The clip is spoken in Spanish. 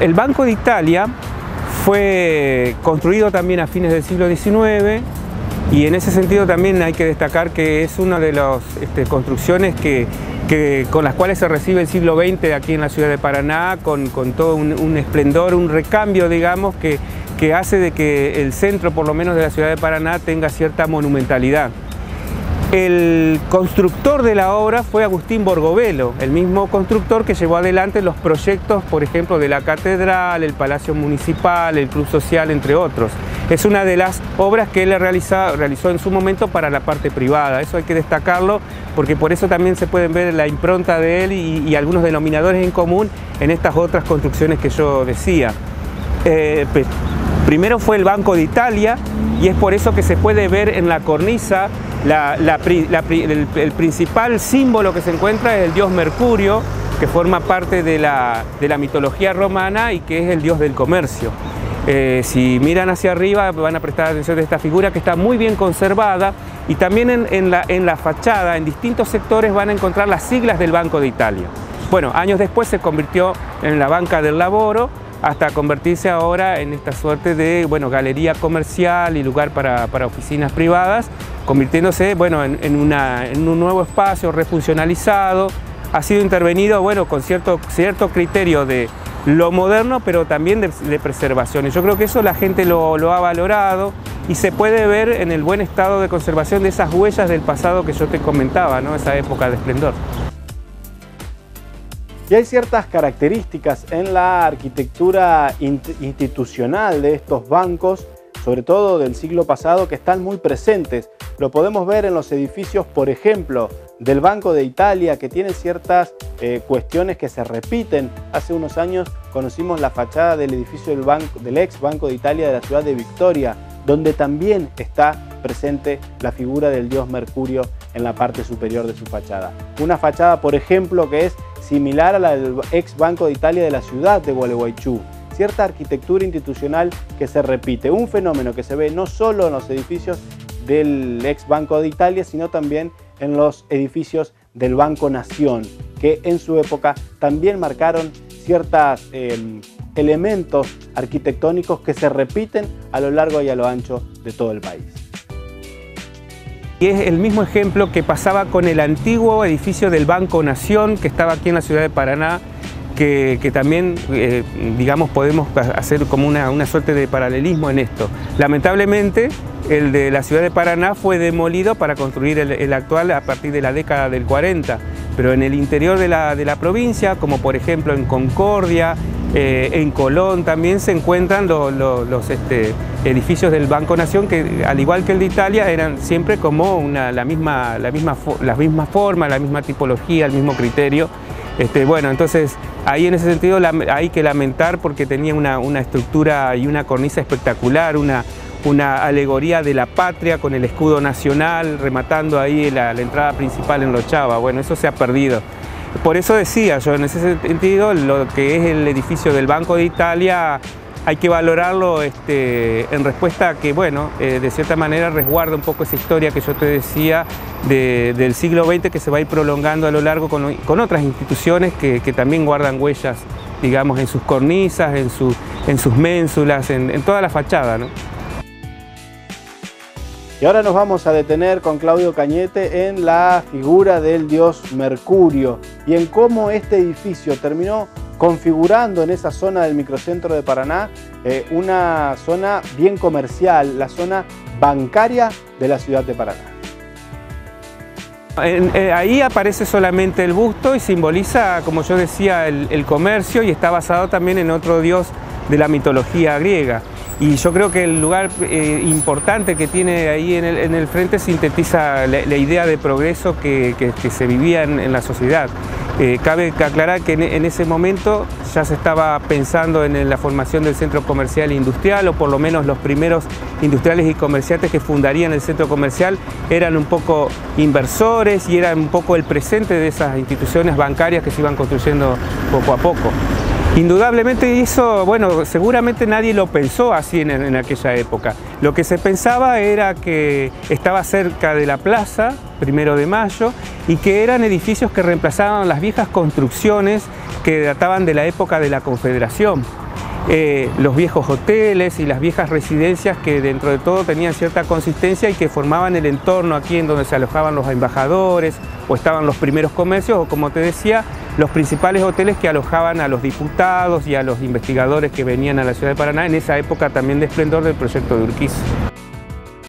El Banco de Italia fue construido también a fines del siglo XIX y en ese sentido también hay que destacar que es una de las construcciones con las cuales se recibe el siglo XX aquí en la ciudad de Paraná, con todo un esplendor, un recambio, digamos, que hace de que el centro, por lo menos de la ciudad de Paraná, tenga cierta monumentalidad. El constructor de la obra fue Agustín Borgovelo, el mismo constructor que llevó adelante los proyectos, por ejemplo, de la catedral, el Palacio Municipal, el Club Social, entre otros. Es una de las obras que él realizó en su momento para la parte privada. Eso hay que destacarlo porque por eso también se pueden ver la impronta de él y algunos denominadores en común en estas otras construcciones que yo decía. Primero fue el Banco de Italia y es por eso que se puede ver en la cornisa el principal símbolo que se encuentra es el dios Mercurio, que forma parte de la mitología romana y que es el dios del comercio. Si miran hacia arriba van a prestar atención a esta figura que está muy bien conservada y también en la fachada, en distintos sectores van a encontrar las siglas del Banco de Italia. Bueno, años después se convirtió en la Banca del Lavoro, hasta convertirse ahora en esta suerte de galería comercial y lugar para oficinas privadas, convirtiéndose en un nuevo espacio refuncionalizado. Ha sido intervenido con cierto criterio de lo moderno, pero también de preservación. Y yo creo que eso la gente lo ha valorado y se puede ver en el buen estado de conservación de esas huellas del pasado que yo te comentaba, ¿no? Esa época de esplendor. Y hay ciertas características en la arquitectura institucional de estos bancos, sobre todo del siglo pasado, que están muy presentes. Lo podemos ver en los edificios, por ejemplo, del Banco de Italia, que tienen ciertas cuestiones que se repiten. Hace unos años conocimos la fachada del edificio del ex Banco de Italia de la ciudad de Victoria, donde también está presente la figura del dios Mercurio en la parte superior de su fachada. Una fachada, por ejemplo, que es similar a la del ex Banco de Italia de la ciudad de Gualeguaychú. Cierta arquitectura institucional que se repite, un fenómeno que se ve no solo en los edificios del ex Banco de Italia, sino también en los edificios del Banco Nación, que en su época también marcaron ciertos elementos arquitectónicos que se repiten a lo largo y a lo ancho de todo el país. Y es el mismo ejemplo que pasaba con el antiguo edificio del Banco Nación, que estaba aquí en la ciudad de Paraná, que también, digamos, podemos hacer como una suerte de paralelismo en esto. Lamentablemente, el de la ciudad de Paraná fue demolido para construir el actual a partir de la década del 40, pero en el interior de la provincia, como por ejemplo en Concordia, en Colón también se encuentran los edificios del Banco Nación que, al igual que el de Italia, eran siempre como la misma forma, la misma tipología, el mismo criterio. Entonces ahí en ese sentido hay que lamentar porque tenía una estructura y una cornisa espectacular, una alegoría de la patria con el escudo nacional rematando ahí la entrada principal en Lochava. Bueno, eso se ha perdido. Por eso decía yo, en ese sentido, lo que es el edificio del Banco de Italia hay que valorarlo en respuesta a que, de cierta manera resguarda un poco esa historia que yo te decía del siglo XX que se va a ir prolongando a lo largo con otras instituciones que también guardan huellas, digamos, en sus cornisas, en sus ménsulas, en toda la fachada, ¿no? Y ahora nos vamos a detener con Claudio Cañete en la figura del dios Mercurio y en cómo este edificio terminó configurando en esa zona del microcentro de Paraná una zona bien comercial, la zona bancaria de la ciudad de Paraná. Ahí aparece solamente el busto y simboliza, como yo decía, el comercio y está basado también en otro dios de la mitología griega. Y yo creo que el lugar importante que tiene ahí en el frente sintetiza la idea de progreso que se vivía en la sociedad. Cabe aclarar que en ese momento ya se estaba pensando en la formación del centro comercial e industrial, o por lo menos los primeros industriales y comerciantes que fundarían el centro comercial eran un poco inversores y eran un poco el presente de esas instituciones bancarias que se iban construyendo poco a poco. Indudablemente eso, seguramente nadie lo pensó así en aquella época. Lo que se pensaba era que estaba cerca de la plaza, 1 de Mayo, y que eran edificios que reemplazaban las viejas construcciones que databan de la época de la Confederación. los viejos hoteles y las viejas residencias que dentro de todo tenían cierta consistencia y que formaban el entorno aquí en donde se alojaban los embajadores o estaban los primeros comercios o, como te decía, los principales hoteles que alojaban a los diputados y a los investigadores que venían a la ciudad de Paraná en esa época también de esplendor del proyecto de Urquiza.